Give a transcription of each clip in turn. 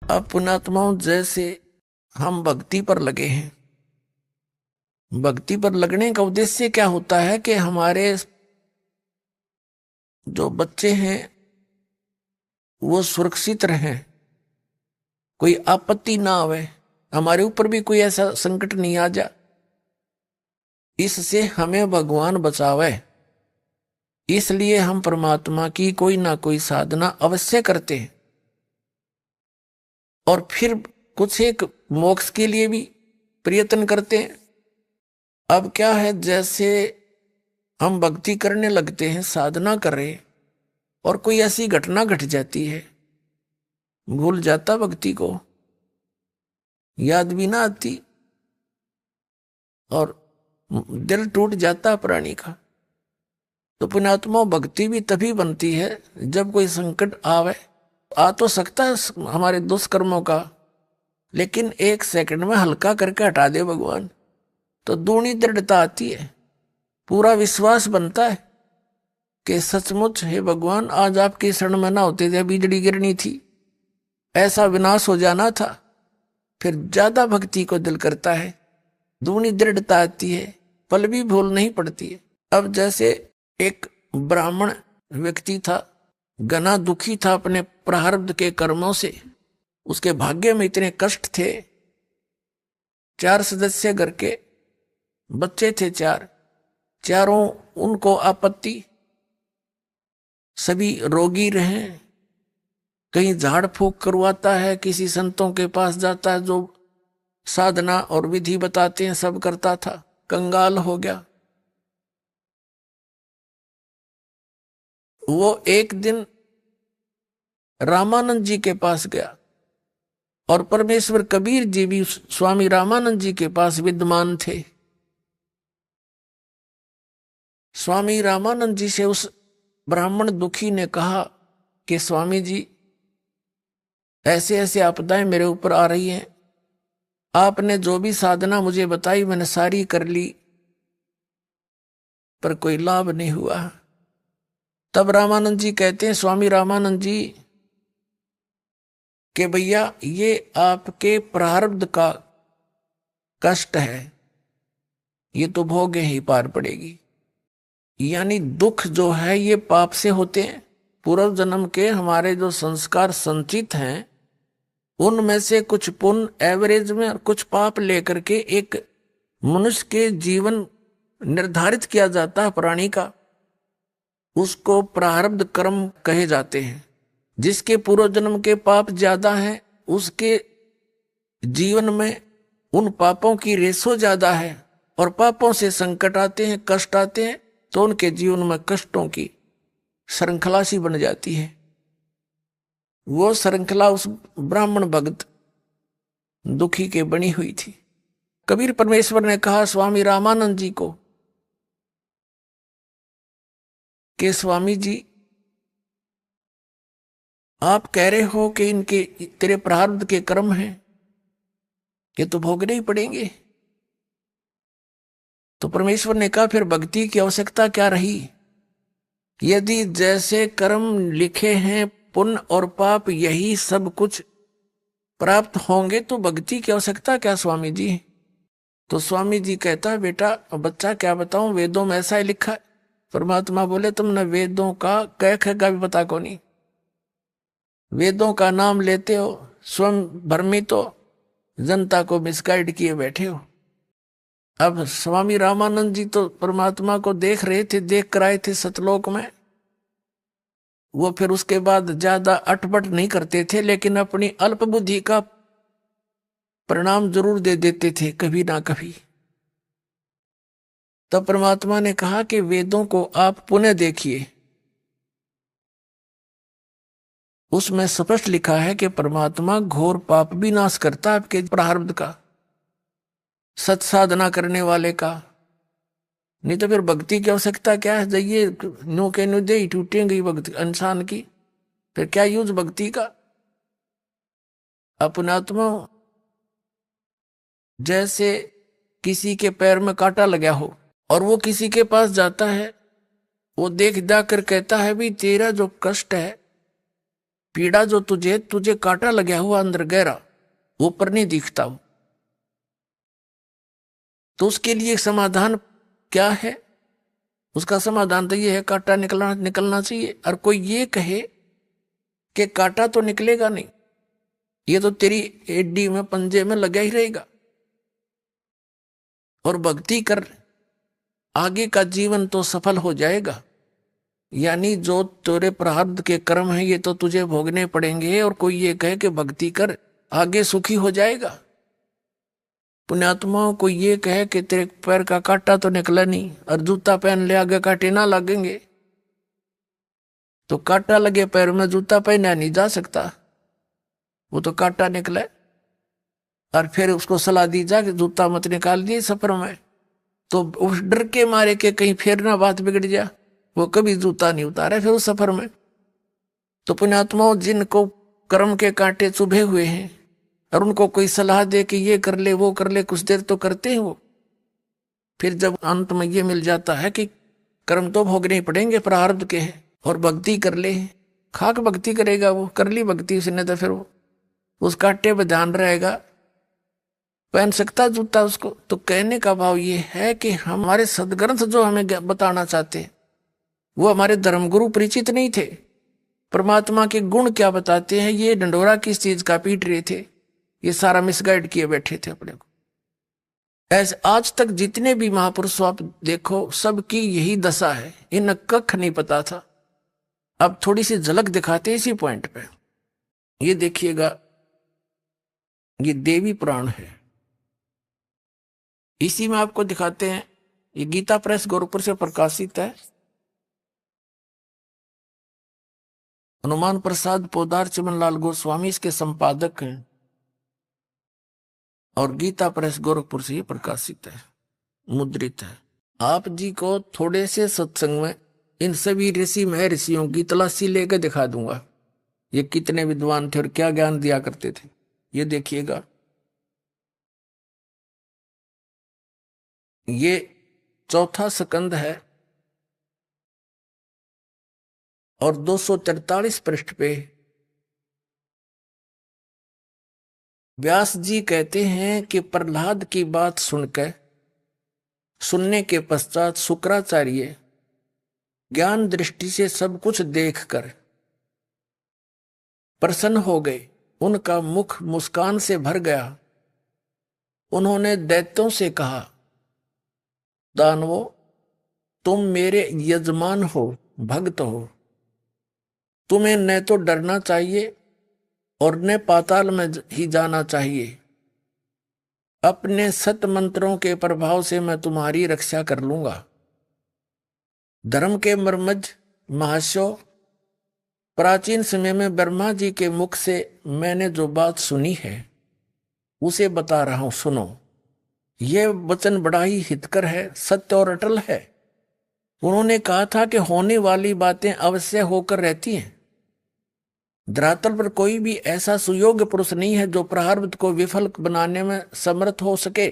अब पुण्यात्माओं, जैसे हम भक्ति पर लगे हैं, भक्ति पर लगने का उद्देश्य क्या होता है कि हमारे जो बच्चे हैं वो सुरक्षित रहें, कोई आपत्ति ना आवे, हमारे ऊपर भी कोई ऐसा संकट नहीं आ जा, इससे हमें भगवान बचावे। इसलिए हम परमात्मा की कोई ना कोई साधना अवश्य करते हैं और फिर कुछ एक मोक्ष के लिए भी प्रयत्न करते हैं। अब क्या है, जैसे हम भक्ति करने लगते हैं, साधना कर रहे हैं, और कोई ऐसी घटना घट जाती है, भूल जाता भक्ति को, याद भी ना आती और दिल टूट जाता प्राणी का। तो पुण्यात्मा, भक्ति भी तभी बनती है जब कोई संकट आवे। आ तो सकता है हमारे दुष्कर्मों का, लेकिन एक सेकंड में हल्का करके हटा दे भगवान, तो दूनी दृढ़ता आती है, पूरा विश्वास बनता है कि सचमुच हे भगवान, आज आपके शरण में ना होते थे बिजली गिरनी थी, ऐसा विनाश हो जाना था। फिर ज्यादा भक्ति को दिल करता है, दूनी दृढ़ता आती है, पल भी भूल नहीं पड़ती है। अब जैसे एक ब्राह्मण व्यक्ति था, घना दुखी था अपने प्रारब्ध के कर्मों से, उसके भाग्य में इतने कष्ट थे, 4 सदस्य घर के बच्चे थे, चारों उनको आपत्ति, सभी रोगी रहे, कहीं झाड़ फूक करवाता है, किसी संतों के पास जाता है जो साधना और विधि बताते हैं, सब करता था, कंगाल हो गया। वो एक दिन रामानंद जी के पास गया और परमेश्वर कबीर जी भी स्वामी रामानंद जी के पास विद्यमान थे। स्वामी रामानंद जी से उस ब्राह्मण दुखी ने कहा कि स्वामी जी, ऐसे ऐसे आपदाएं मेरे ऊपर आ रही हैं, आपने जो भी साधना मुझे बताई मैंने सारी कर ली, पर कोई लाभ नहीं हुआ। तब रामानंद जी कहते हैं, स्वामी रामानंद जी, कि भैया ये आपके प्रारब्ध का कष्ट है, ये तो भोगे ही पार पड़ेगी। यानी दुख जो है ये पाप से होते हैं, पूर्व जन्म के हमारे जो संस्कार संचित हैं उनमें से कुछ पुण्य एवरेज में और कुछ पाप लेकर के एक मनुष्य के जीवन निर्धारित किया जाता है प्राणी का, उसको प्रारब्ध कर्म कहे जाते हैं। जिसके पूर्व जन्म के पाप ज्यादा हैं उसके जीवन में उन पापों की रेशो ज्यादा है, और पापों से संकट आते हैं, कष्ट आते हैं, तो उनके जीवन में कष्टों की श्रृंखला सी बन जाती है। वो श्रृंखला उस ब्राह्मण भक्त दुखी के बनी हुई थी। कबीर परमेश्वर ने कहा स्वामी रामानंद जी को कि स्वामी जी, आप कह रहे हो कि इनके तेरे प्रारब्ध के कर्म हैं, ये तो भोगने ही पड़ेंगे। तो परमेश्वर ने कहा फिर भक्ति की आवश्यकता क्या रही? यदि जैसे कर्म लिखे हैं, पुण्य और पाप यही सब कुछ प्राप्त होंगे, तो भक्ति की आवश्यकता क्या स्वामी जी? तो स्वामी जी कहता है, बेटा बच्चा क्या बताऊं, वेदों में ऐसा ही लिखा है। परमात्मा बोले, तुमने वेदों का क ख का भी पता को नहीं, वेदों का नाम लेते हो, स्वयं भ्रमित हो, जनता को मिसगाइड किए बैठे हो। अब स्वामी रामानंद जी तो परमात्मा को देख रहे थे, देख कर आए थे सतलोक में। वो फिर उसके बाद ज्यादा अटपट नहीं करते थे, लेकिन अपनी अल्प बुद्धि का परिणाम जरूर दे देते थे कभी ना कभी। तब परमात्मा ने कहा कि वेदों को आप पुनः देखिए, उसमें स्पष्ट लिखा है कि परमात्मा घोर पाप भी नाश करता है आपके प्रारब्ध का, सत साधना करने वाले का। नहीं तो फिर भक्ति की आवश्यकता क्या है? जाइए नो के नो दे टूटेंगी भक्ति इंसान की, फिर क्या यूज भक्ति का? अपनात्मा, जैसे किसी के पैर में कांटा लगा हो और वो किसी के पास जाता है, वो देख जा कर कहता है भी तेरा जो कष्ट है पीड़ा जो तुझे तुझे कांटा लगा हुआ अंदर गहरा, ऊपर नहीं दिखता हो, तो उसके लिए समाधान क्या है? उसका समाधान तो ये है कांटा निकलना चाहिए। और कोई ये कहे कि कांटा तो निकलेगा नहीं, ये तो तेरी एडी में पंजे में लगा ही रहेगा, और भक्ति कर आगे का जीवन तो सफल हो जाएगा। यानी जो तेरे प्रारब्ध के कर्म है ये तो तुझे भोगने पड़ेंगे, और कोई ये कहे कि भक्ति कर आगे सुखी हो जाएगा। पुण्यात्माओं को ये कहे कि तेरे पैर का कांटा तो निकला नहीं, और जूता पहन ले आगे कांटे ना लगेंगे, तो कांटा लगे पैर में जूता पहना नहीं जा सकता, वो तो कांटा निकले। और फिर उसको सलाह दी जा कि जूता मत निकाल दिए सफर में, तो उस डर के मारे के कहीं फिर ना बात बिगड़ जा, वो कभी जूता नहीं उतारे फिर उस सफर में। तो पुण्यात्माओं जिनको कर्म के कांटे चुभे हुए हैं और उनको कोई सलाह दे कि ये कर ले वो कर ले, कुछ देर तो करते हैं वो, फिर जब अंत में ये मिल जाता है कि कर्म तो भोगने ही पड़ेंगे, प्रारब्ध के हैं, और भक्ति कर ले, खाक भक्ति करेगा वो, कर ली भक्ति उसने, तो फिर वो उस कांटे पर ध्यान रहेगा, पहन सकता जूता उसको। तो कहने का भाव ये है कि हमारे सदग्रंथ जो हमें बताना चाहते हैं वो हमारे धर्मगुरु परिचित नहीं थे। परमात्मा के गुण क्या बताते हैं ये डंडोरा किस चीज का पीट रहे थे, ये सारा मिसगाइड किए बैठे थे अपने को। ऐसे आज तक जितने भी महापुरुष आप देखो सबकी यही दशा है, इन कख नहीं पता था। अब थोड़ी सी झलक दिखाते हैं इसी पॉइंट पे। ये देखिएगा, ये देवी पुराण है, इसी में आपको दिखाते हैं। ये गीता प्रेस गोरखपुर से प्रकाशित है। हनुमान प्रसाद पोदार चिमनलाल गोस्वामी इसके संपादक हैं, और गीता प्रेस गोरखपुर से ये प्रकाशित है, मुद्रित है। आप जी को थोड़े से सत्संग में इन सभी ऋषि महर्षियों की तलाशी लेकर दिखा दूंगा, ये कितने विद्वान थे और क्या ज्ञान दिया करते थे। ये देखिएगा, ये चौथा स्कंद है और 243 पृष्ठ पे व्यास जी कहते हैं कि प्रहलाद की बात सुनने के पश्चात शुक्राचार्य ज्ञान दृष्टि से सब कुछ देखकर प्रसन्न हो गए, उनका मुख मुस्कान से भर गया। उन्होंने दैत्यों से कहा, दानवों तुम मेरे यजमान हो, भक्त हो, तुम्हें न तो डरना चाहिए और न पाताल में ही जाना चाहिए। अपने सत मंत्रों के प्रभाव से मैं तुम्हारी रक्षा कर लूंगा। धर्म के मर्मज महाशो, प्राचीन समय में ब्रह्मा जी के मुख से मैंने जो बात सुनी है उसे बता रहा हूं, सुनो। यह वचन बड़ा ही हितकर है, सत्य और अटल है। उन्होंने कहा था कि होने वाली बातें अवश्य होकर रहती हैं। धरातल पर कोई भी ऐसा सुयोग्य पुरुष नहीं है जो प्रारब्ध को विफल बनाने में समर्थ हो सके।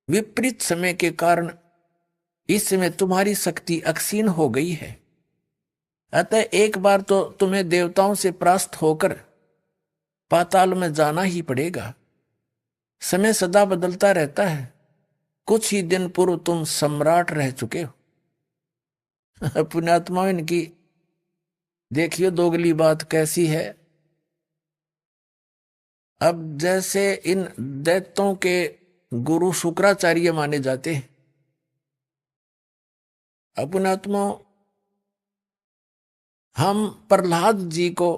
विपरीत समय के कारण इस समय तुम्हारी शक्ति अक्षीण हो गई है, अतः एक बार तो तुम्हें देवताओं से परास्त होकर पाताल में जाना ही पड़ेगा। समय सदा बदलता रहता है, कुछ ही दिन पूर्व तुम सम्राट रह चुके हो। पुण्यात्मा इनकी देखिए दोगली बात कैसी है। अब जैसे इन दैत्यों के गुरु शुक्राचार्य माने जाते हैं, अब पुण्यात्मा हम प्रहलाद जी को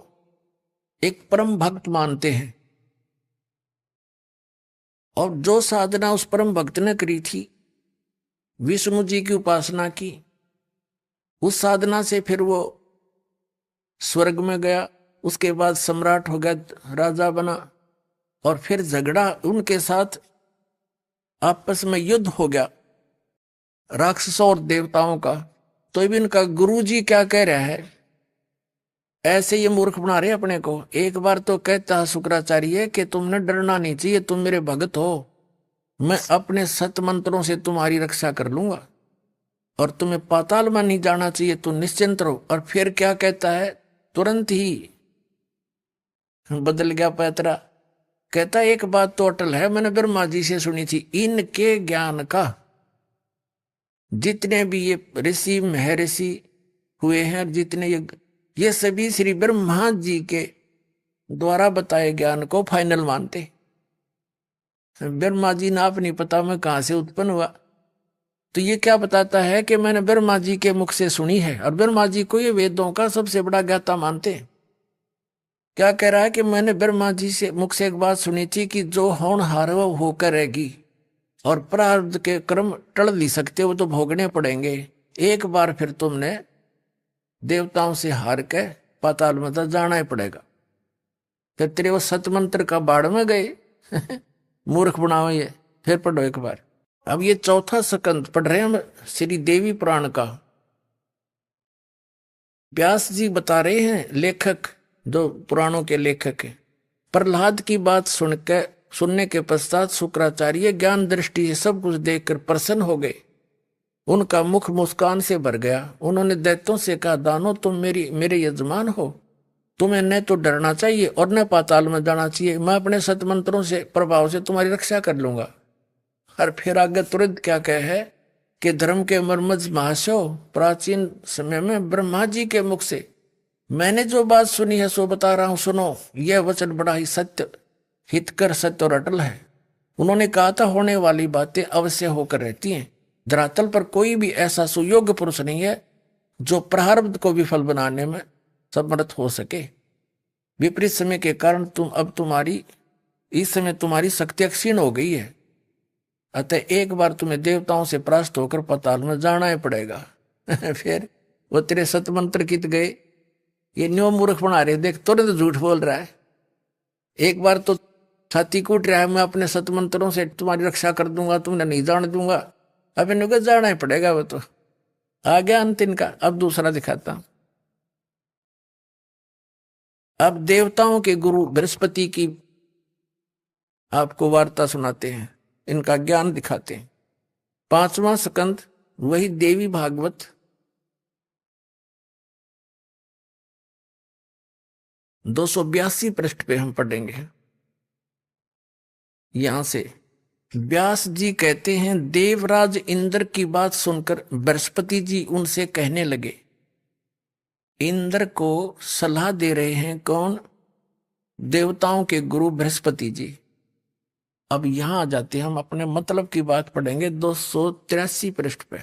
एक परम भक्त मानते हैं, और जो साधना उस परम भक्त ने करी थी, विष्णु जी की उपासना की, उस साधना से फिर वो स्वर्ग में गया, उसके बाद सम्राट हो गया, राजा बना, और फिर झगड़ा उनके साथ आपस में युद्ध हो गया राक्षसों और देवताओं का। तो भी इनका गुरु जी क्या कह रहा है, ऐसे ये मूर्ख बना रहे अपने को। एक बार तो कहता है शुक्राचार्य कि तुमने डरना नहीं चाहिए, तुम मेरे भगत हो, मैं अपने सत मंत्रों से तुम्हारी रक्षा कर लूंगा, और तुम्हें पाताल में नहीं जाना चाहिए, तुम निश्चिंत रहो। और फिर क्या कहता है, तुरंत ही बदल गया पैतरा। कहता एक बात तो अटल है, मैंने ब्रह्मा जी से सुनी थी, इनके ज्ञान का जितने भी ये ऋषि महर्षि हुए हैं, जितने ये सभी श्री ब्रह्मा जी के द्वारा बताए ज्ञान को फाइनल मानते। ब्रह्मा जी ना आप नहीं पता मैं कहां से उत्पन्न हुआ, तो ये क्या बताता है कि मैंने ब्रह्मा जी के मुख से सुनी है, और ब्रह्मा जी को ये वेदों का सबसे बड़ा ज्ञाता मानते हैं। क्या कह रहा है कि मैंने ब्रह्मा जी से मुख से एक बात सुनी थी कि जो होनहार वो होकर रहेगी, और प्रारब्ध के कर्म टल नहीं सकते, वो तो भोगने पड़ेंगे। एक बार फिर तुमने देवताओं से हार के पाताल में तो जाना ही पड़ेगा। फिर तेरे वो सतमंत्र का बाढ़ में गए मूर्ख बनाओ ये। फिर पढ़ो एक बार। अब ये चौथा स्कंद पढ़ रहे हैं हम श्री देवी पुराण का। व्यास जी बता रहे हैं, लेखक जो पुराणों के लेखक हैं। प्रहलाद की बात सुनने के पश्चात शुक्राचार्य ज्ञान दृष्टि से सब कुछ देखकर प्रसन्न हो गए। उनका मुख मुस्कान से भर गया। उन्होंने दैत्यों से कहा, दानों तुम मेरे यजमान हो, तुम्हें न तो डरना चाहिए और न पाताल में जाना चाहिए। मैं अपने सतमंत्रों से प्रभाव से तुम्हारी रक्षा कर लूंगा। और फिर आगे तुरंत क्या कहे है कि धर्म के मर्मज महाशय, प्राचीन समय में ब्रह्मा जी के मुख से मैंने जो बात सुनी है सो बता रहा हूं, सुनो। यह वचन बड़ा ही सत्य, हितकर, सत्य और अटल है। उन्होंने कहा था होने वाली बातें अवश्य होकर रहती हैं। धरातल पर कोई भी ऐसा सुयोग्य पुरुष नहीं है जो प्रारब्ध को विफल बनाने में समर्थ हो सके। विपरीत समय के कारण इस समय तुम्हारी शक्ति क्षीण हो गई है, अतः एक बार तुम्हें देवताओं से परास्त होकर पाताल में जाना ही पड़ेगा। फिर वो तेरे सतमंत्र कित गए, ये न्यो मूर्ख बना रहे, देख तुरंत झूठ बोल रहा है। एक बार तो छाती कूट रहा है, मैं अपने सतमंत्रों से तुम्हारी रक्षा कर दूंगा, तुमने नहीं जान दूंगा। अब इनको जाना ही पड़ेगा। वो तो आ गया अंत इनका। अब दूसरा दिखाता हूं। अब देवताओं के गुरु बृहस्पति की आपको वार्ता सुनाते हैं, इनका ज्ञान दिखाते हैं। 5वां स्कंद, वही देवी भागवत, 282 पृष्ठ पे हम पढ़ेंगे। यहां से व्यास जी कहते हैं, देवराज इंद्र की बात सुनकर बृहस्पति जी उनसे कहने लगे। इंद्र को सलाह दे रहे हैं कौन? देवताओं के गुरु बृहस्पति जी। अब यहां आ जाते हैं, हम अपने मतलब की बात पढ़ेंगे 283 पृष्ठ पे।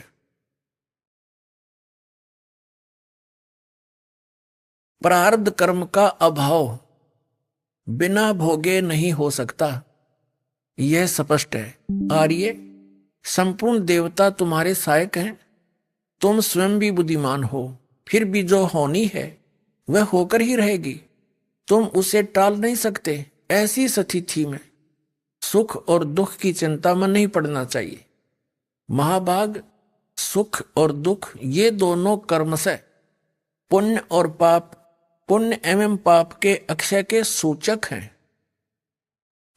प्रारब्ध कर्म का अभाव बिना भोगे नहीं हो सकता, यह स्पष्ट है। आर्य, संपूर्ण देवता तुम्हारे सहायक हैं। तुम स्वयं भी बुद्धिमान हो, फिर भी जो होनी है वह होकर ही रहेगी, तुम उसे टाल नहीं सकते। ऐसी स्थिति में सुख और दुख की चिंता में नहीं पड़ना चाहिए। महाभाग, सुख और दुख ये दोनों कर्म से पुण्य एवं पाप के अक्षय के सूचक हैं।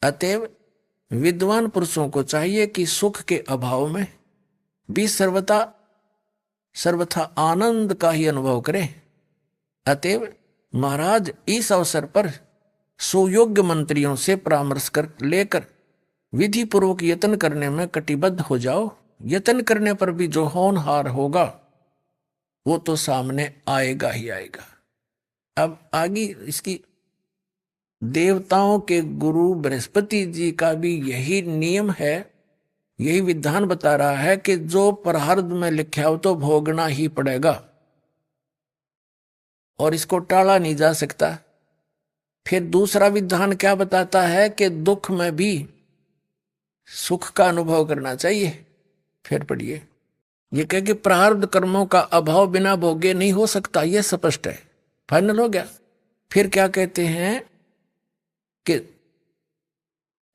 अतएव विद्वान पुरुषों को चाहिए कि सुख के अभाव में भी सर्वथा आनंद का ही अनुभव करें। अतएव महाराज इस अवसर पर सुयोग्य मंत्रियों से परामर्श लेकर विधि पूर्वक यत्न करने में कटिबद्ध हो जाओ। यत्न करने पर भी जो होनहार होगा वो तो सामने आएगा ही आएगा। अब आगे इसकी देवताओं के गुरु बृहस्पति जी का भी यही नियम है, यही विधान बता रहा है कि जो प्रारब्ध में लिखा हो तो भोगना ही पड़ेगा और इसको टाला नहीं जा सकता। फिर दूसरा विधान क्या बताता है कि दुख में भी सुख का अनुभव करना चाहिए। फिर पढ़िए, ये कह कि प्रारब्ध कर्मों का अभाव बिना भोगे नहीं हो सकता, यह स्पष्ट है, फाइनल हो गया। फिर क्या कहते हैं कि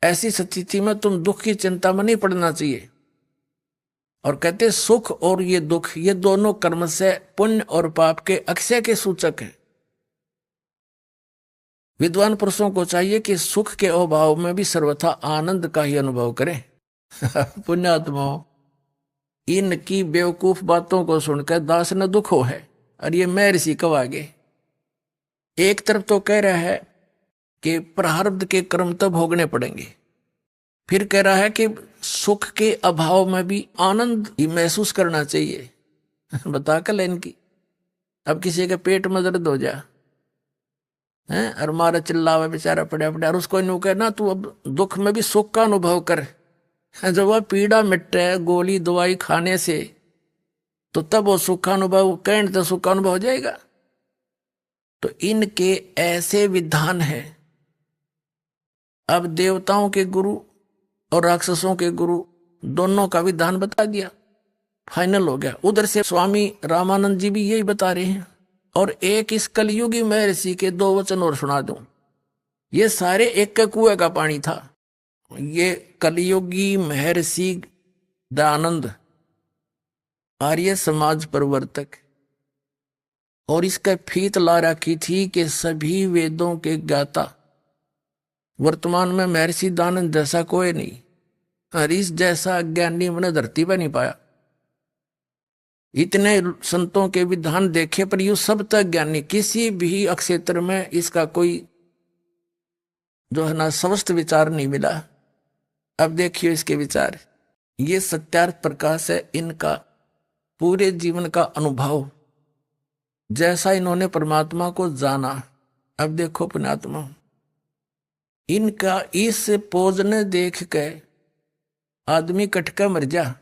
ऐसी स्थिति में तुम दुख की चिंता में नहीं पड़ना चाहिए, और कहते सुख और ये दुख ये दोनों कर्म से पुण्य और पाप के अक्षय के सूचक हैं। विद्वान पुरुषों को चाहिए कि सुख के अभाव में भी सर्वथा आनंद का ही अनुभव करें। पुण्यात्माओं, इनकी बेवकूफ बातों को सुनकर दास न दुख हो है, और ये मैं ऋषि कब आगे। एक तरफ तो कह रहा है कि प्रारब्ध के कर्म तो भोगने पड़ेंगे। फिर कह रहा है कि सुख के अभाव में भी आनंद ही महसूस करना चाहिए। बता कर इनकी, अब किसी के पेट में दर्द हो जा है और मारा चिल्लावे बेचारा पड़ा पड़ा, और उसको इन कहे ना तू अब दुख में भी सुख का अनुभव कर। जब वह पीड़ा मिटे गोली दवाई खाने से, तो तब वो सुखानुभव कहने तो सुखानुभव हो जाएगा। तो इनके ऐसे विधान हैं। अब देवताओं के गुरु और राक्षसों के गुरु दोनों का विधान बता दिया, फाइनल हो गया। उधर से स्वामी रामानंद जी भी यही बता रहे हैं। और एक इस कलयुगी महर्षि के 2 वचन और सुना दूं। ये सारे एक के कुएं का पानी था। ये कलयुगी महर्षि दयानंद, आर्य समाज प्रवर्तक, और इसका फीत ला रखी थी कि सभी वेदों के ज्ञाता। वर्तमान में महर्षि दयानंद जैसा कोई नहीं, हरीश जैसा ज्ञानी मैंने धरती पर नहीं पाया। इतने संतों के विधान देखे पर यू सब तक ज्ञानी, किसी भी क्षेत्र में इसका कोई जो है ना स्वस्थ विचार नहीं मिला। अब देखिए इसके विचार, ये सत्यार्थ प्रकाश है इनका पूरे जीवन का अनुभव, जैसा इन्होंने परमात्मा को जाना। अब देखो पुण्यात्मा, इनका इस पोज ने देख के आदमी कटका मर जा।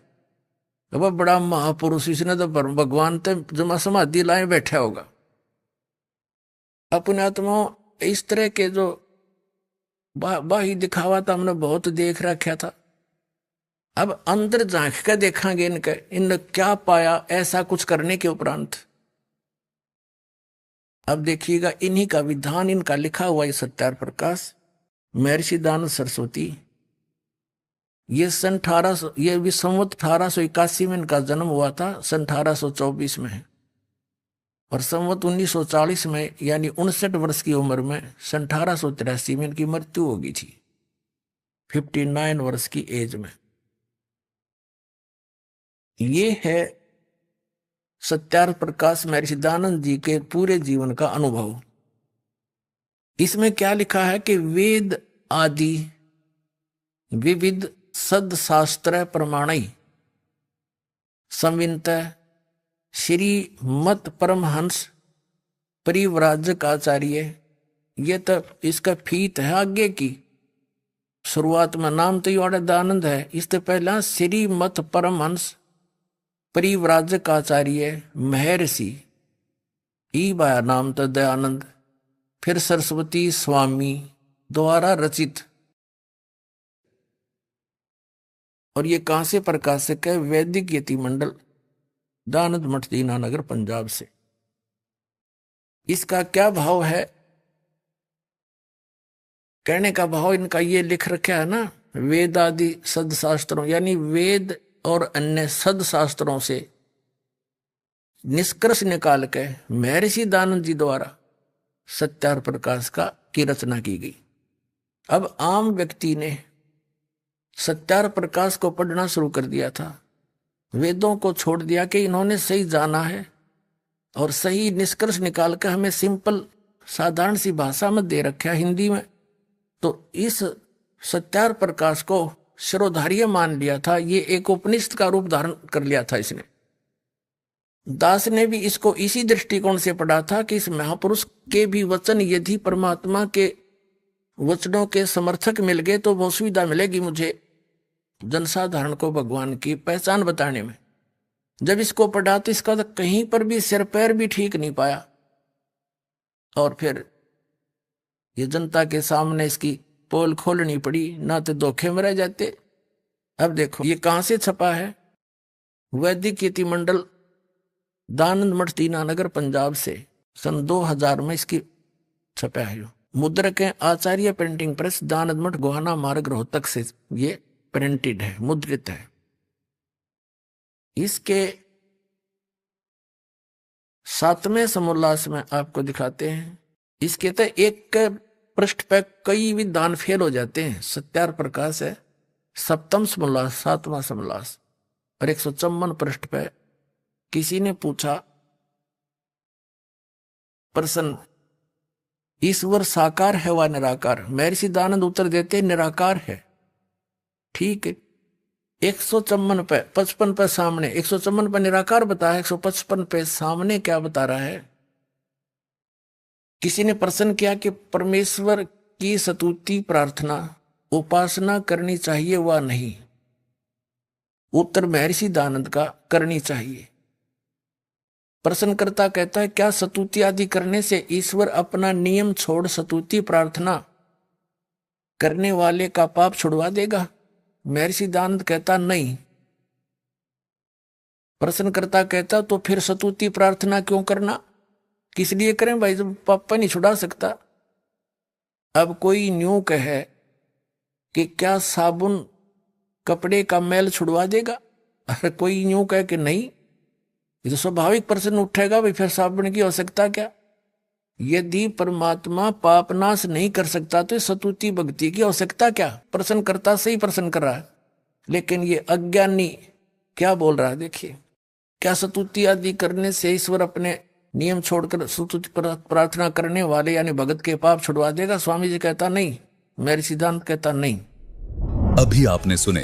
वह बड़ा महापुरुष, इसने तो भगवान ते जमा समाधि लाए बैठा होगा। अपने आत्मा इस तरह के जो बाही दिखावा था हमने बहुत देख रखा था। अब अंदर झांक कर देखेंगे इनने क्या पाया ऐसा कुछ करने के उपरांत। अब देखिएगा इन्हीं का विधान, इनका लिखा हुआ ये सत्यार्थ प्रकाश, महर्षि दयानंद सरस्वती। ये सन 1800, ये भी संवत 1881 में इनका जन्म हुआ था, सन 1824 में। और संवत 1940 में यानी 59 वर्ष की उम्र में सन 1883 में इनकी मृत्यु हो गई थी, 59 वर्ष की एज में। ये है सत्यार्थ प्रकाश महर्षि दयानंद जी के पूरे जीवन का अनुभव। इसमें क्या लिखा है कि वेद आदि विविध सदशास्त्र प्रमाणई संवित श्री मत परमहंस परिव्राजक आचार्य। ये तो इसका फीत है आगे की। शुरुआत में नाम तो योड़ा दयानंद है, इससे पहला श्री मत परमहंस परिव्राजक आचार्य महर्षि, ई बाया नाम तो दयानंद। फिर सरस्वती स्वामी द्वारा रचित। और ये कहां से प्रकाशक है? वैदिक यति मंडल, दयानंद मठ दीनानगर पंजाब से। इसका क्या भाव है? कहने का भाव इनका ये लिख रखा है ना, वेद आदि सदशास्त्रों यानी वेद और अन्य सदशास्त्रों से निष्कर्ष निकाल के महर्षि दयानंद जी द्वारा सत्यार्थ प्रकाश की रचना की गई। अब आम व्यक्ति ने सत्यार्थ प्रकाश को पढ़ना शुरू कर दिया था, वेदों को छोड़ दिया कि इन्होंने सही जाना है और सही निष्कर्ष निकाल कर हमें सिंपल साधारण सी भाषा में दे रखा है हिंदी में। तो इस सत्यार्थ प्रकाश को शिरोधार्य मान लिया था, ये एक उपनिषद का रूप धारण कर लिया था इसने। दास ने भी इसको इसी दृष्टिकोण से पढ़ा था कि इस महापुरुष के भी वचन यदि परमात्मा के वचनों के समर्थक मिल गए तो बहुत सुविधा मिलेगी मुझे जनसाधारण को भगवान की पहचान बताने में। जब इसको पढ़ा तो इसका तो कहीं पर भी सिर पैर भी ठीक नहीं पाया, और फिर ये जनता के सामने इसकी पोल खोलनी पड़ी, ना तो धोखे में रह जाते। अब देखो ये कहां से छपा है? वैदिक यति मंडल दयानंद मठ दीनानगर पंजाब से सन 2000 में इसकी छपा है। मुद्रक है आचार्य प्रिंटिंग प्रेस, दयानंद मठ गोहाना मार्ग रोहतक से ये प्रिंटेड है, मुद्रित है। इसके 7वें समोल्लास में आपको दिखाते हैं। इसके तो एक पृष्ठ पे कई विधान फेल हो जाते हैं। सत्यार्थ प्रकाश है 7वां समोल्लास, 7वां समोल्लास, और 154 पृष्ठ पे किसी ने पूछा प्रश्न ईश्वर साकार है व निराकार? महर्षि दयानंद उत्तर देते निराकार है। ठीक है, 154 पे 55 पे सामने, 154 पे निराकार बताया, 155 पे सामने क्या बता रहा है? किसी ने प्रश्न किया कि परमेश्वर की स्तुति प्रार्थना उपासना करनी चाहिए व नहीं? उत्तर महर्षि दयानंद का करनी चाहिए। प्रश्नकर्ता कहता है क्या स्तुति आदि करने से ईश्वर अपना नियम छोड़ स्तुति प्रार्थना करने वाले का पाप छुड़वा देगा? महर्षि दयानंद कहता नहीं। प्रश्नकर्ता कहता तो फिर स्तुति प्रार्थना क्यों करना, किस लिए करें भाई जब पाप नहीं छुड़ा सकता? अब कोई न्यू कहे कि क्या साबुन कपड़े का मैल छुड़वा देगा? अरे कोई न्यू कहे कि नहीं, ये तो स्वाभाविक प्रश्न उठेगा भाई फिर साबुन की आवश्यकता क्या? यदि परमात्मा पाप नाश नहीं कर सकता तो स्तुति भक्ति की आवश्यकता क्या? प्रश्नकर्ता सही प्रश्न कर रहा है, लेकिन ये अज्ञानी क्या बोल रहा है देखिए। क्या स्तुति आदि करने से ईश्वर अपने नियम छोड़कर स्तुति प्रार्थना करने वाले यानी भगत के पाप छुड़वा देगा? स्वामी जी कहता नहीं, महर्षि सिद्धांत कहता नहीं। अभी आपने सुने